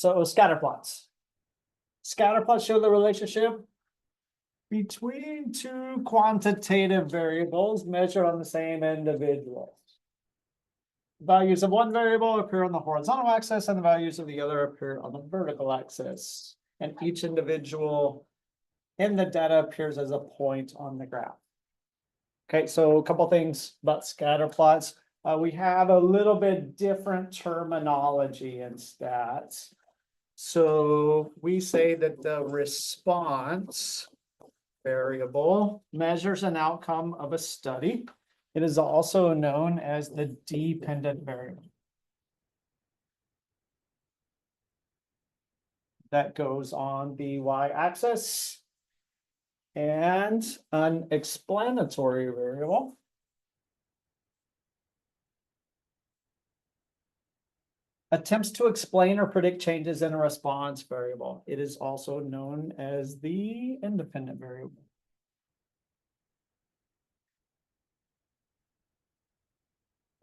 So scatter plots. Scatter plots show the relationship between two quantitative variables measured on the same individual. Values of one variable appear on the horizontal axis and the values of the other appear on the vertical axis. And each individual in the data appears as a point on the graph. Okay, so a couple things about scatter plots. We have a little bit different terminology in stats. So we say that the response variable measures an outcome of a study. It is also known as the dependent variable. That goes on the y-axis. And an explanatory variable attempts to explain or predict changes in a response variable. It is also known as the independent variable.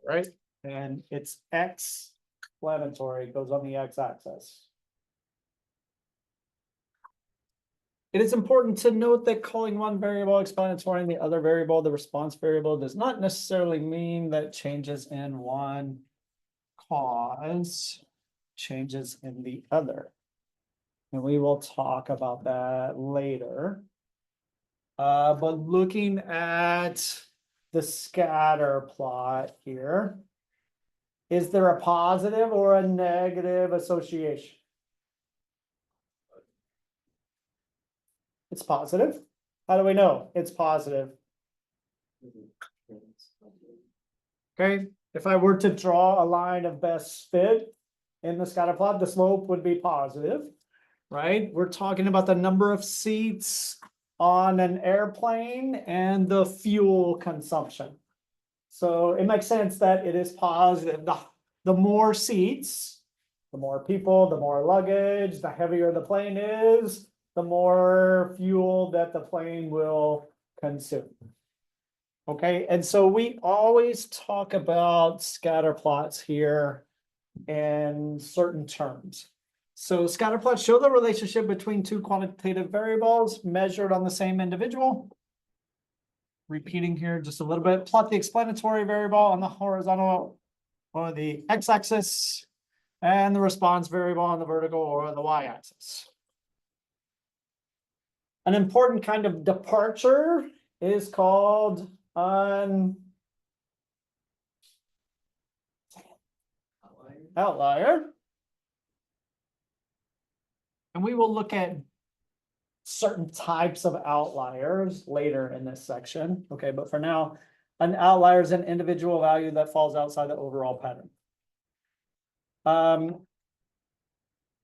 Right? And it's explanatory, goes on the x-axis. It is important to note that calling one variable explanatory and the other variable the response variable does not necessarily mean that changes in one cause changes in the other. And we will talk about that later. But looking at the scatter plot here, is there a positive or a negative association? It's positive. How do we know it's positive? Okay, if I were to draw a line of best fit in the scatter plot, the slope would be positive, right? We're talking about the number of seats on an airplane and the fuel consumption. So it makes sense that it is positive. The more seats, the more people, the more luggage, the heavier the plane is, the more fuel that the plane will consume. Okay, and so we always talk about scatter plots here in certain terms. So scatter plots show the relationship between two quantitative variables measured on the same individual. Repeating here just a little bit, plot the explanatory variable on the horizontal or the x-axis and the response variable on the vertical or the y-axis. An important kind of departure is called an outlier. And we will look at certain types of outliers later in this section. Okay, but for now, an outlier is an individual value that falls outside the overall pattern.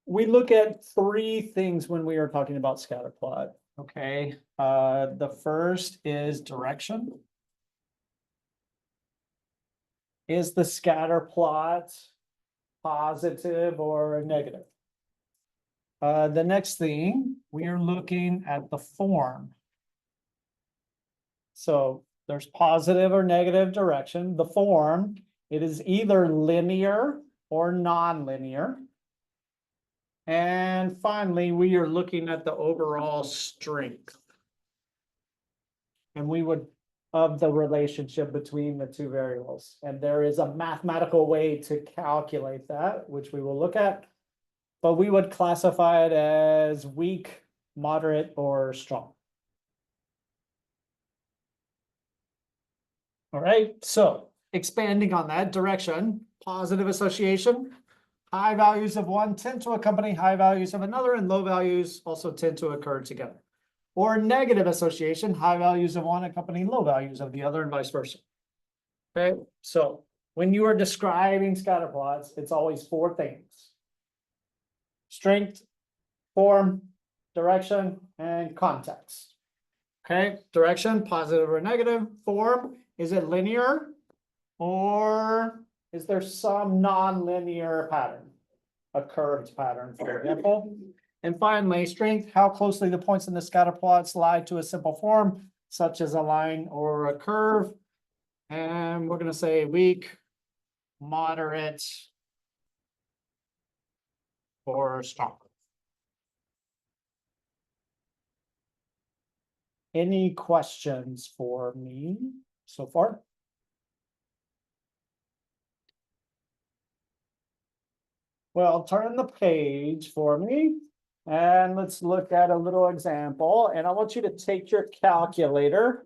We look at three things when we are talking about scatter plot. Okay, the first is direction. Is the scatter plot positive or negative? The next thing, we are looking at the form. So there's positive or negative direction. The form, it is either linear or non-linear. And finally, we are looking at the overall strength. And we would, of the relationship between the two variables. And there is a mathematical way to calculate that, which we will look at. But we would classify it as weak, moderate, or strong. All right, so expanding on that direction, positive association. High values of one tend to accompany high values of another, and low values also tend to occur together. Or negative association, high values of one accompany low values of the other, and vice versa. Okay, so when you are describing scatter plots, it's always four things: strength, form, direction, and context. Okay, direction, positive or negative. Form, is it linear or is there some non-linear pattern? A curved pattern, for example. And finally, strength, how closely the points in the scatter plots lie to a simple form, such as a line or a curve. And we're going to say weak, moderate, or strong? Any questions for me so far? Well, turn the page for me and let's look at a little example. And I want you to take your calculator.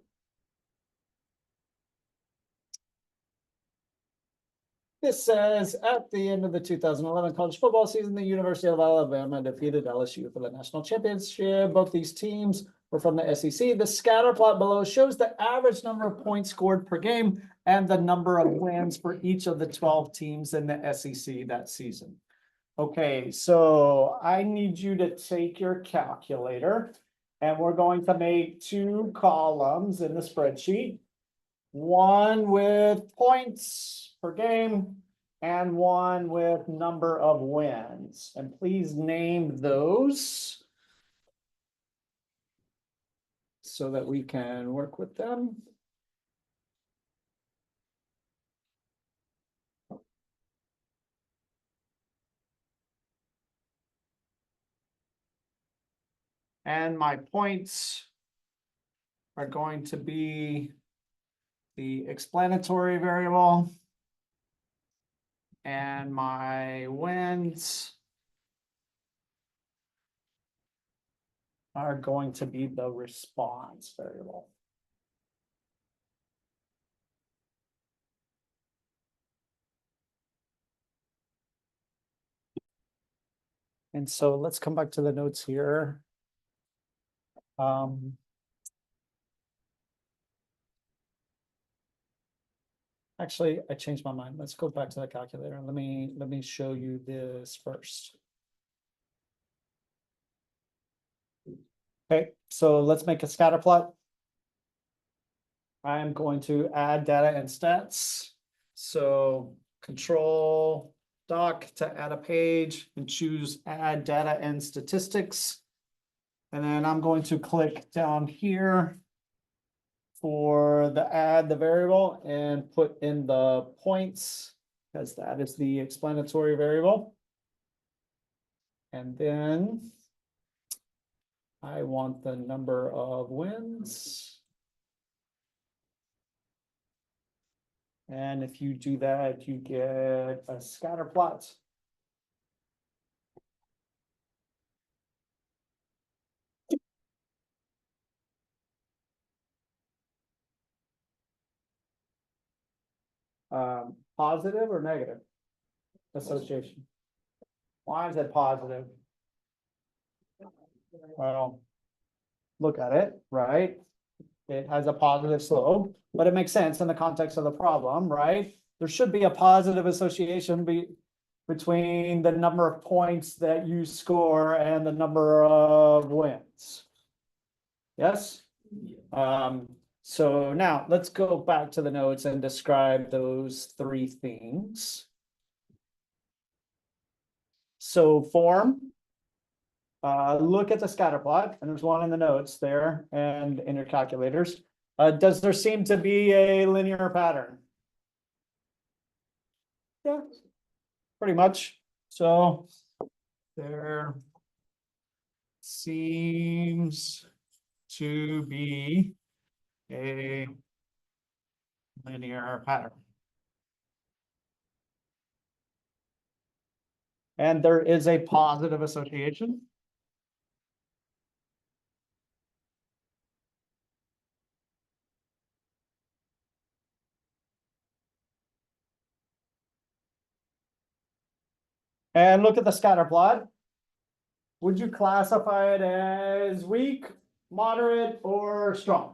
This says at the end of the 2011 college football season, the University of Alabama defeated LSU for the national championship. Both these teams were from the SEC. The scatter plot below shows the average number of points scored per game and the number of wins for each of the 12 teams in the SEC that season. Okay, so I need you to take your calculator and we're going to make two columns in the spreadsheet. One with points per game and one with number of wins. And please name those so that we can work with them. And my points are going to be the explanatory variable. And my wins are going to be the response variable. And so let's come back to the notes here. Actually, I changed my mind. Let's go back to the calculator. Let me show you this first. Okay, so let's make a scatter plot. I'm going to add data and stats. So control doc to add a page and choose add data and statistics. And then I'm going to click down here for the add the variable and put in the points because that is the explanatory variable. And then I want the number of wins. And if you do that, you get a scatter plot. Positive or negative association? Why is it positive? Well, look at it, right? It has a positive slope, but it makes sense in the context of the problem, right? There should be a positive association between the number of points that you score and the number of wins. Yes? So now let's go back to the notes and describe those three things. So form, look at the scatter plot, and there's one in the notes there and in your calculators. Does there seem to be a linear pattern? Yeah, pretty much. So there seems to be a linear pattern. And there is a positive association. And look at the scatter plot. Would you classify it as weak, moderate, or strong?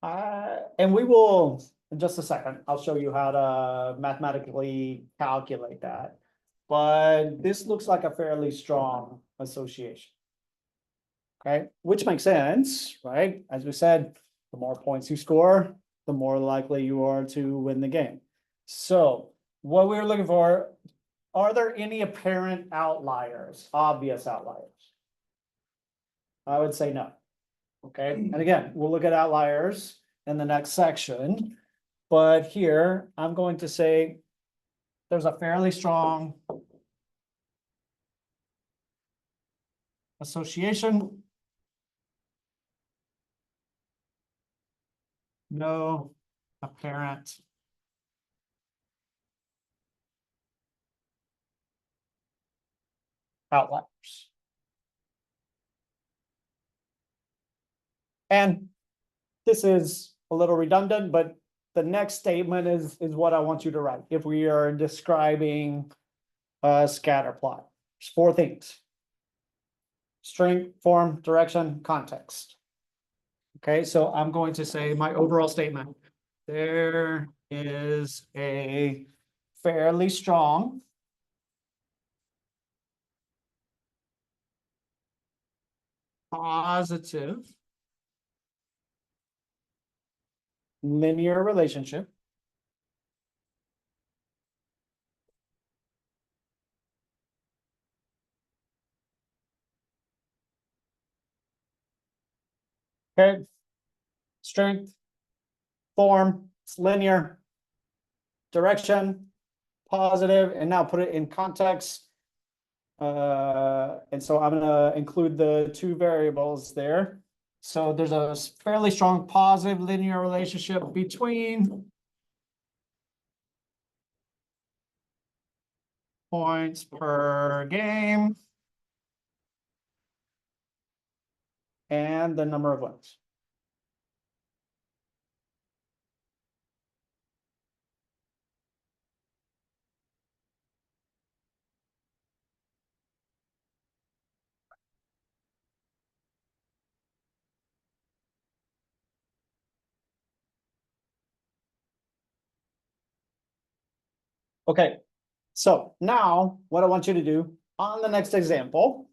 And we will, in just a second, I'll show you how to mathematically calculate that. But this looks like a fairly strong association. Okay, which makes sense, right? As we said, the more points you score, the more likely you are to win the game. So what we're looking for, are there any apparent outliers, obvious outliers? I would say no. Okay, and again, we'll look at outliers in the next section. But here, I'm going to say there's a fairly strong association. No apparent outliers. And this is a little redundant, but the next statement is what I want you to write. If we are describing a scatter plot, there's four things: strength, form, direction, context. Okay, so I'm going to say my overall statement. There is a fairly strong positive linear relationship okay, strength, form, it's linear, direction, positive, and now put it in context. And so I'm gonna include the two variables there. So there's a fairly strong positive linear relationship between points per game and the number of wins. Okay, so now what I want you to do on the next example.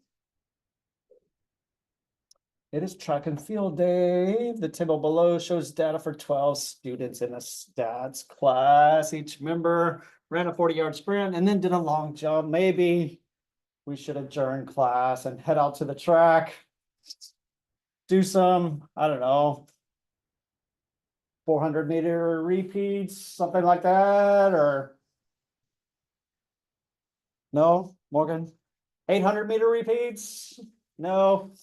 It is track and field day. The table below shows data for 12 students in a stats class. Each member ran a 40-yard sprint and then did a long jump. Maybe we should adjourn class and head out to the track. Do some, I don't know, 400-meter repeats, something like that, or no, Morgan? 800-meter repeats? No.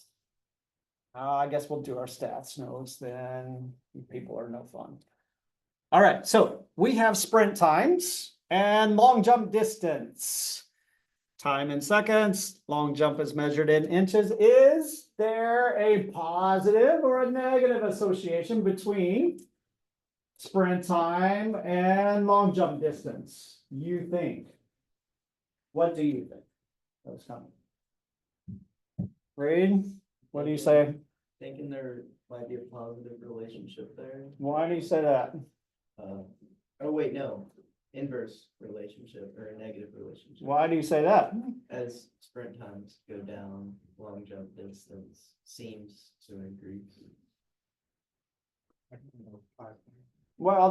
I guess we'll do our stats notes then. People are no fun. All right, so we have sprint times and long jump distance. Time in seconds, long jump is measured in inches. Is there a positive or a negative association between sprint time and long jump distance? You think? What do you think? That's coming. Reed, what do you say? Thinking there might be a positive relationship there. Why do you say that? Oh wait, no, inverse relationship or a negative relationship. Why do you say that? As sprint times go down, long jump distance seems to increase. Well,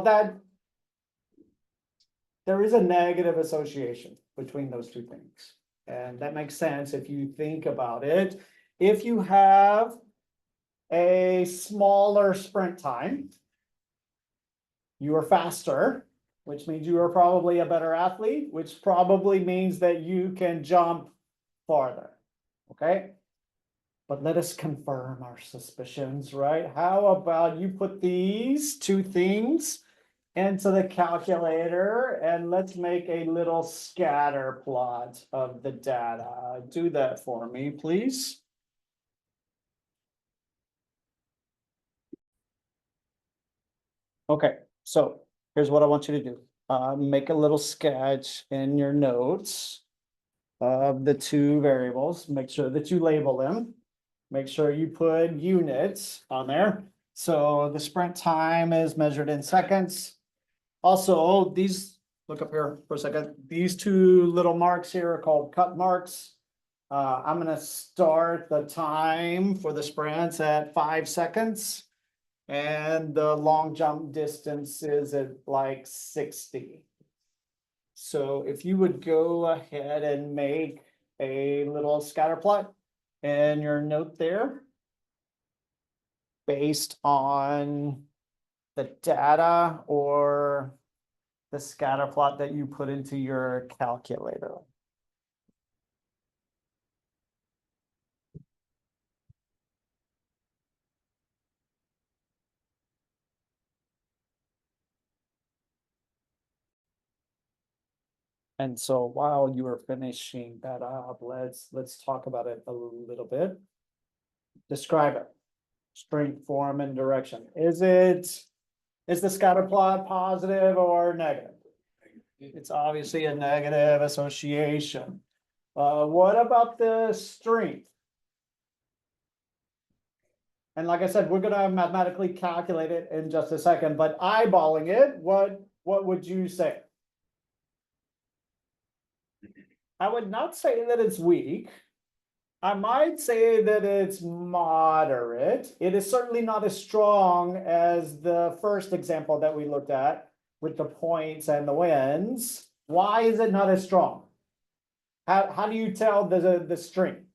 there is a negative association between those two things. And that makes sense if you think about it. If you have a smaller sprint time, you are faster, which means you are probably a better athlete, which probably means that you can jump farther. Okay? But let us confirm our suspicions, right? How about you put these two things into the calculator and let's make a little scatter plot of the data. Do that for me, please. Okay, so here's what I want you to do. Make a little sketch in your notes of the two variables. Make sure that you label them. Make sure you put units on there. So the sprint time is measured in seconds. Also, these, look up here for a second. These two little marks here are called cut marks. I'm gonna start the time for the sprints at 5 seconds. And the long jump distance is at like 60. So if you would go ahead and make a little scatter plot in your note there, based on the data or the scatter plot that you put into your calculator. And so while you are finishing that up, let's talk about it a little bit. Describe it. Strength, form, and direction. Is the scatter plot positive or negative? It's obviously a negative association. What about the strength? And like I said, we're gonna mathematically calculate it in just a second, but eyeballing it, what would you say? I would not say that it's weak. I might say that it's moderate. It is certainly not as strong as the first example that we looked at with the points and the winds. Why is it not as strong? How do you tell the strength?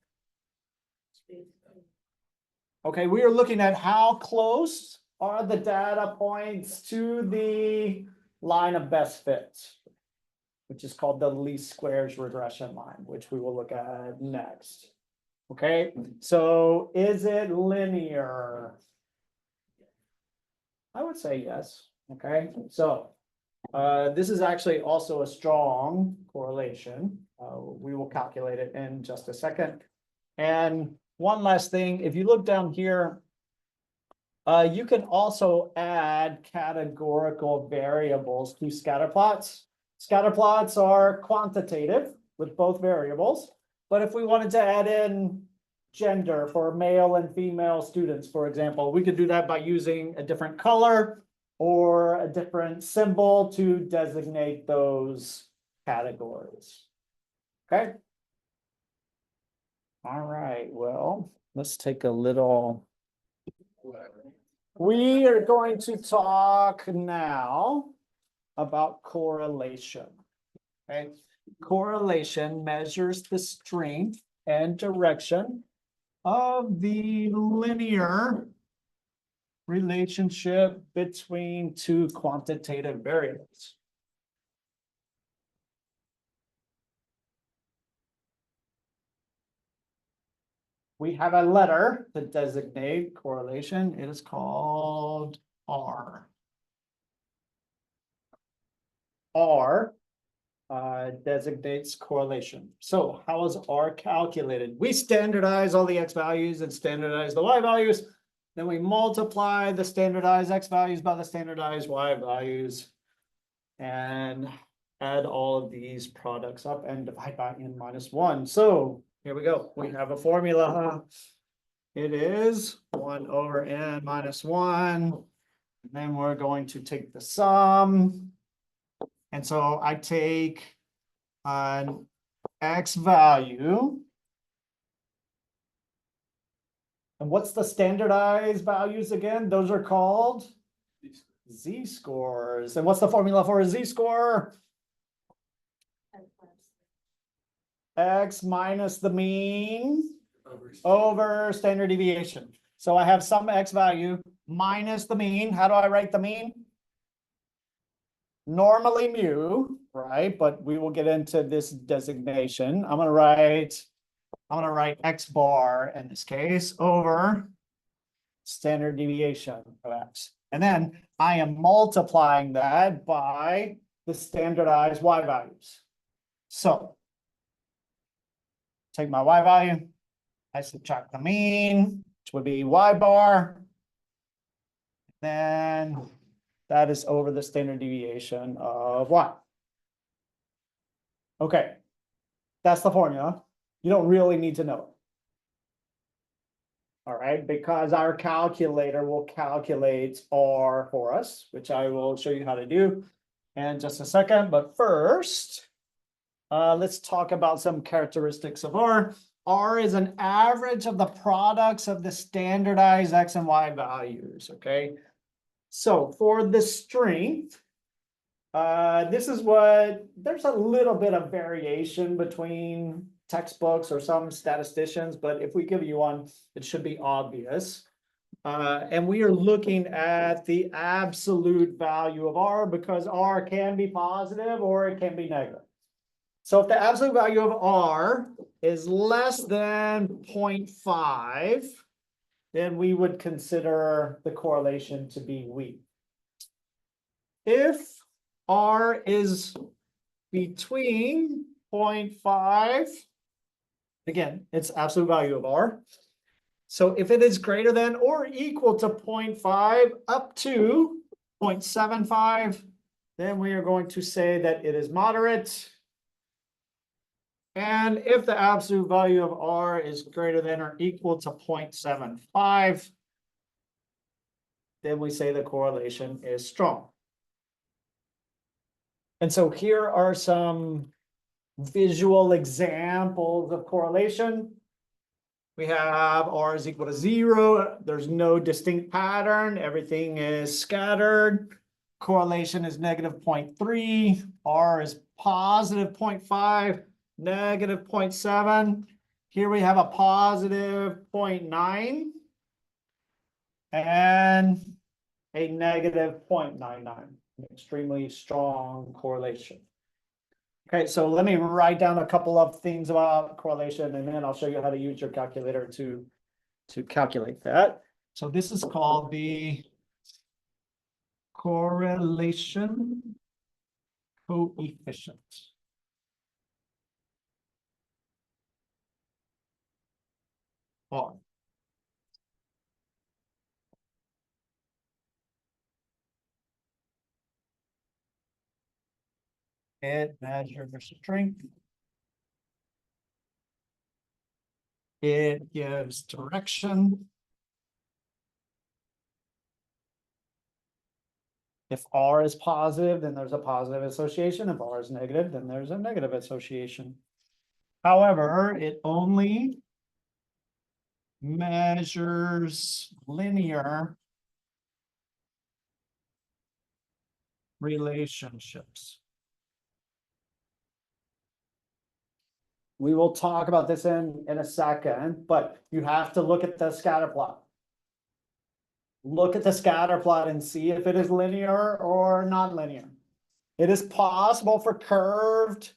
Okay, we are looking at how close are the data points to the line of best fit, which is called the least squares regression line, which we will look at next. Okay, so is it linear? I would say yes. Okay, so this is actually also a strong correlation. We will calculate it in just a second. And one last thing, if you look down here, you can also add categorical variables to scatter plots. Scatter plots are quantitative with both variables. But if we wanted to add in gender for male and female students, for example, we could do that by using a different color or a different symbol to designate those categories. Okay. All right, well, let's take a little. We are going to talk now about correlation. Okay. Correlation measures the strength and direction of the linear relationship between two quantitative variables. We have a letter to designate correlation. It is called R. R designates correlation. So how is R calculated? We standardize all the X values and standardize the Y values. Then we multiply the standardized X values by the standardized Y values and add all of these products up and divide by n-1. So here we go. We have a formula. It is 1 over n-1. And then we're going to take the sum. And so I take an X value. And what's the standardized values again? Those are called Z-scores. And what's the formula for a Z-score? X minus the mean over standard deviation. So I have some X value minus the mean. How do I write the mean? Normally mu, right? But we will get into this designation. I'm gonna write X bar in this case over standard deviation of X. And then I am multiplying that by the standardized Y values. So take my Y value, I subtract the mean, which would be Y bar. Then that is over the standard deviation of Y. Okay, that's the formula. You don't really need to know it. All right, because our calculator will calculate R for us, which I will show you how to do in just a second. But first, let's talk about some characteristics of R. R is an average of the products of the standardized X and Y values, okay? So for the strength, this is there's a little bit of variation between textbooks or some statisticians, but if we give you one, it should be obvious. And we are looking at the absolute value of R because R can be positive or it can be negative. So if the absolute value of R is less than 0.5, then we would consider the correlation to be weak. If R is between 0.5, again, it's absolute value of R. So if it is greater than or equal to 0.5 up to 0.75, then we are going to say that it is moderate. And if the absolute value of R is greater than or equal to 0.75, then we say the correlation is strong. And so here are some visual examples of correlation. We have R is equal to 0. There's no distinct pattern. Everything is scattered. Correlation is negative 0.3. R is positive 0.5, negative 0.7. Here we have a positive 0.9 and a negative 0.99. Extremely strong correlation. Okay, so let me write down a couple of things about correlation, and then I'll show you how to use your calculator to calculate that. So this is called the correlation coefficient. R. It measures strength. It gives direction. If R is positive, then there's a positive association. If R is negative, then there's a negative association. However, it only measures linear relationships. We will talk about this in a second, but you have to look at the scatter plot. Look at the scatter plot and see if it is linear or non-linear. It is possible for curved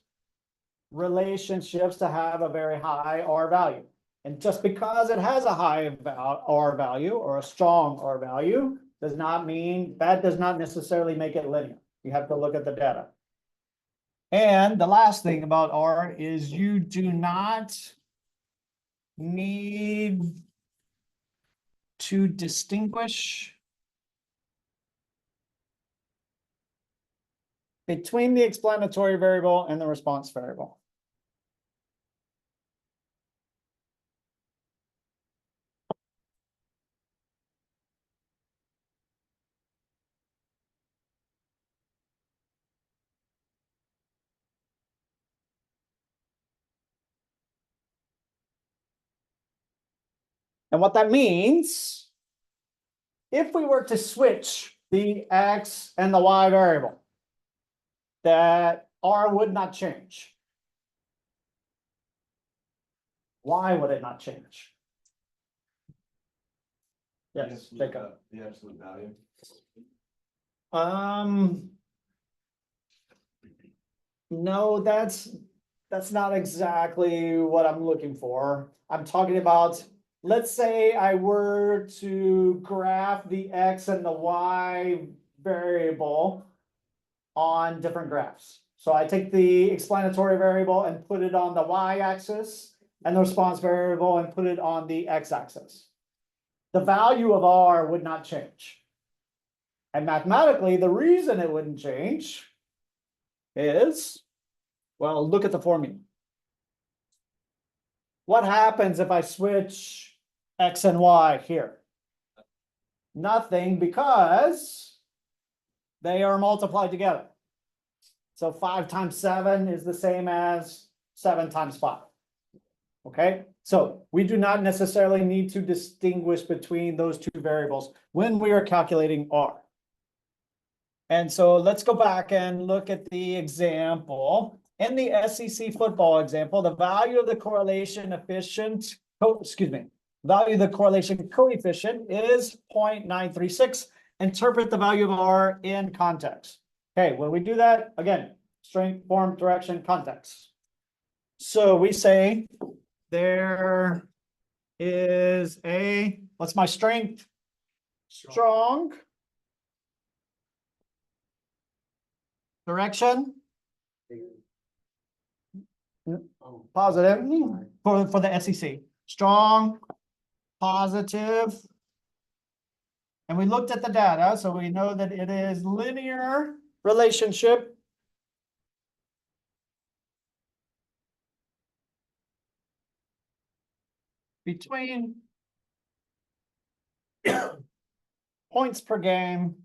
relationships to have a very high R value. And just because it has a high R value or a strong R value does not mean, that does not necessarily make it linear. You have to look at the data. And the last thing about R is you do not need to distinguish between the explanatory variable and the response variable. And what that means, if we were to switch the X and the Y variable, that R would not change. Why would it not change? Yes, Jacob. The absolute value. No, that's not exactly what I'm looking for. I'm talking about, let's say I were to graph the X and the Y variable on different graphs. So I take the explanatory variable and put it on the Y-axis and the response variable and put it on the X-axis. The value of R would not change. And mathematically, the reason it wouldn't change is, well, look at the formula. What happens if I switch X and Y here? Nothing, because they are multiplied together. So 5 times 7 is the same as 7 times 5. Okay, so we do not necessarily need to distinguish between those two variables when we are calculating R. And so let's go back and look at the example. In the SEC football example, the value of the correlation coefficient value of the correlation coefficient is 0.936. Interpret the value of R in context. Okay, when we do that, again, strength, form, direction, context. So we say there is what's my strength? Strong. Direction, positive for the SEC. Strong, positive. And we looked at the data, so we know that it is linear relationship between points per game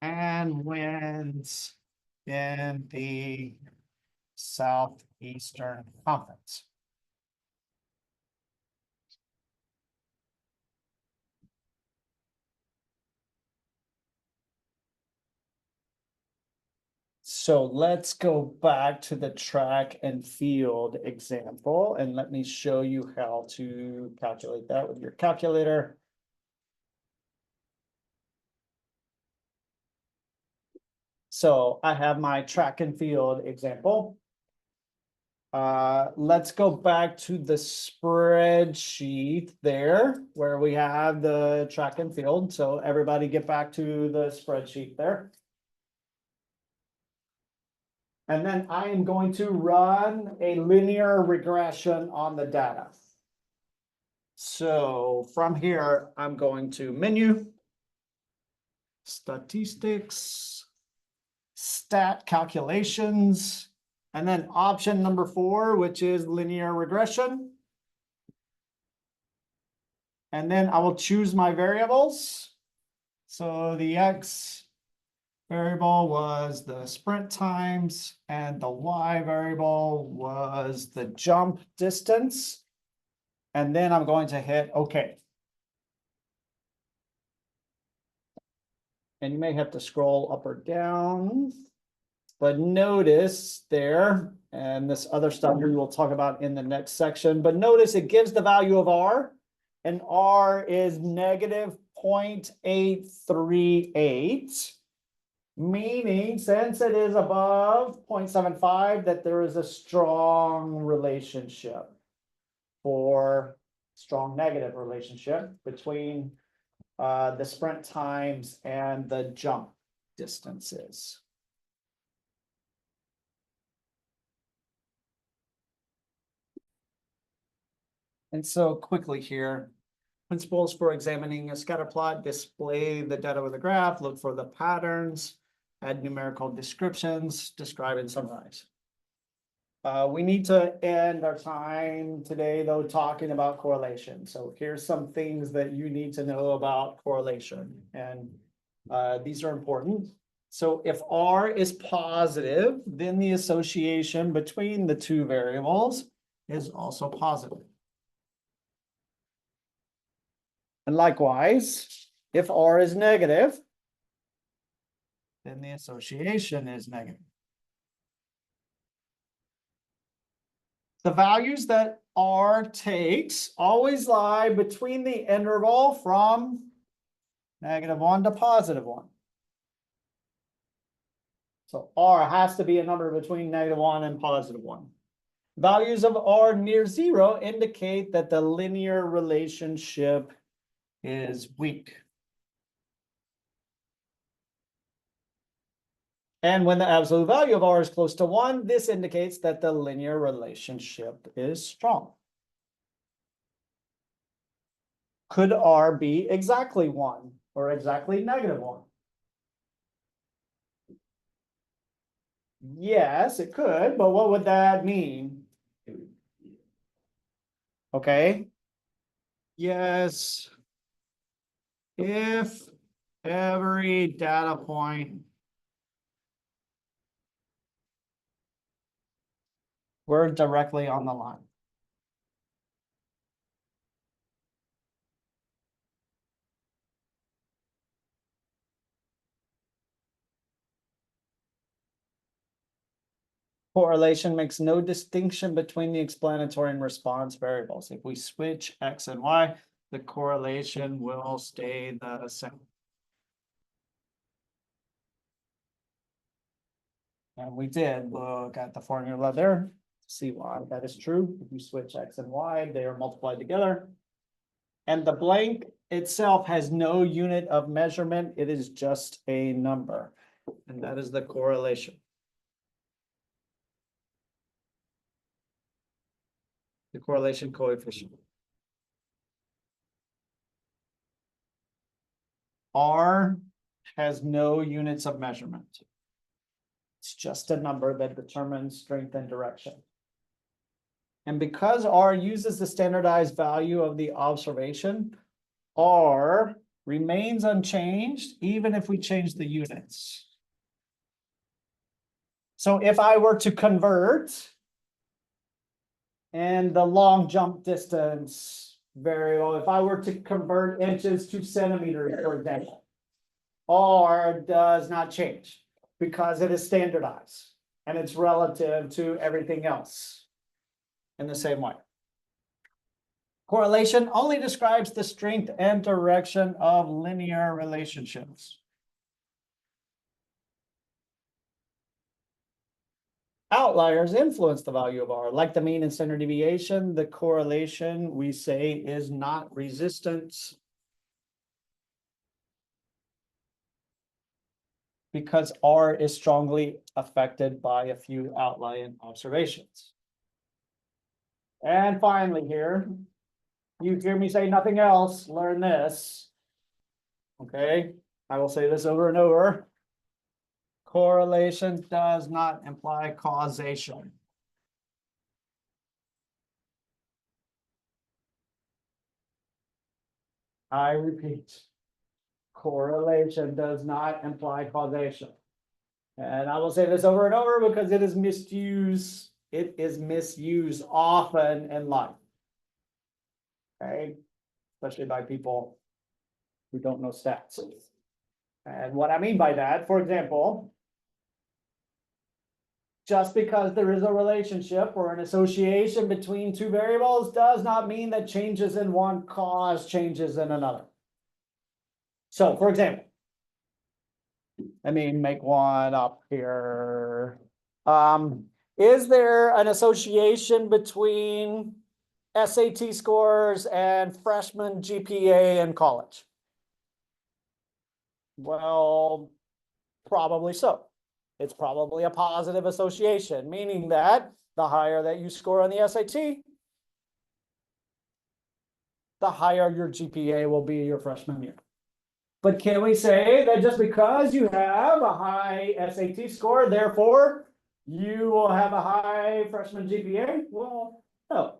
and wins in the Southeastern Conference. So let's go back to the track and field example, and let me show you how to calculate that with your calculator. So I have my track and field example. Let's go back to the spreadsheet there where we have the track and field. So everybody get back to the spreadsheet there. And then I am going to run a linear regression on the data. So from here, I'm going to menu, statistics, stat calculations, and then option number 4, which is linear regression. And then I will choose my variables. So the X variable was the sprint times, and the Y variable was the jump distance. And then I'm going to hit OK. And you may have to scroll up or down. But notice there, and this other stuff we will talk about in the next section, but notice it gives the value of R, and R is negative 0.838, meaning since it is above 0.75, that there is a strong relationship or strong negative relationship between the sprint times and the jump distances. And so quickly here, principles for examining a scatter plot: display the data with a graph, look for the patterns, add numerical descriptions, describe and summarize. We need to end our time today, though, talking about correlation. So here's some things that you need to know about correlation, and these are important. So if R is positive, then the association between the two variables is also positive. And likewise, if R is negative, then the association is negative. The values that R takes always lie between the interval from -1 to +1. So R has to be a number between -1 and +1. Values of R near 0 indicate that the linear relationship is weak. And when the absolute value of R is close to 1, this indicates that the linear relationship is strong. Could R be exactly 1 or exactly -1? Yes, it could, but what would that mean? Okay. Yes. If every data point were directly on the line. Correlation makes no distinction between the explanatory and response variables. If we switch X and Y, the correlation will stay the same. And we did look at the formula there, see why that is true. If you switch X and Y, they are multiplied together. And the blank itself has no unit of measurement. It is just a number. And that is the correlation. The correlation coefficient. R has no units of measurement. It's just a number that determines strength and direction. And because R uses the standardized value of the observation, R remains unchanged even if we change the units. So if I were to convert and the long jump distance variable, if I were to convert inches to centimeters, for example, R does not change because it is standardized and it's relative to everything else in the same way. Correlation only describes the strength and direction of linear relationships. Outliers influence the value of R, like the mean and standard deviation. The correlation we say is not resistance, because R is strongly affected by a few outlying observations. And finally here, you hear me say nothing else, learn this. Okay, I will say this over and over. Correlation does not imply causation. I repeat, correlation does not imply causation. And I will say this over and over because it is misused. It is misused often in life. Okay, especially by people who don't know stats. And what I mean by that, for example, just because there is a relationship or an association between two variables does not mean that changes in one cause changes in another. So, for example, let me make one up here. Is there an association between SAT scores and freshman GPA in college? Well, probably so. It's probably a positive association, meaning that the higher that you score on the SAT, the higher your GPA will be your freshman year. But can we say that just because you have a high SAT score, therefore you will have a high freshman GPA? Well, no,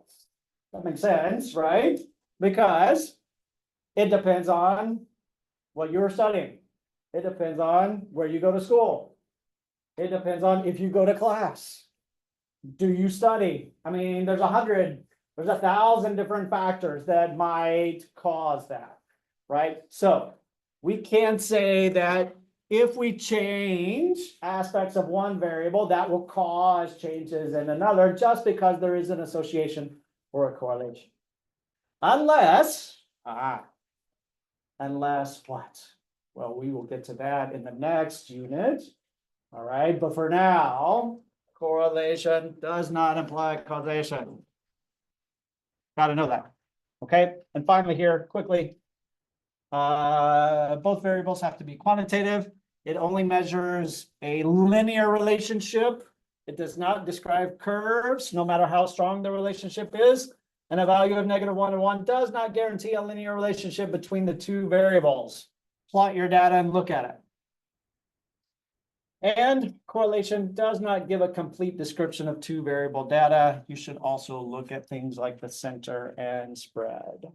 that makes sense, right? Because it depends on what you're studying. It depends on where you go to school. It depends on if you go to class. Do you study? I mean, there's 1,000 different factors that might cause that, right? So we can say that if we change aspects of one variable, that will cause changes in another just because there is an association or a correlation. Unless what? Well, we will get to that in the next unit. All right, but for now, correlation does not imply causation. Got to know that. Okay, and finally here, quickly, both variables have to be quantitative. It only measures a linear relationship. It does not describe curves, no matter how strong the relationship is. And a value of -1 and 1 does not guarantee a linear relationship between the two variables. Plot your data and look at it. And correlation does not give a complete description of two variable data. You should also look at things like the center and spread.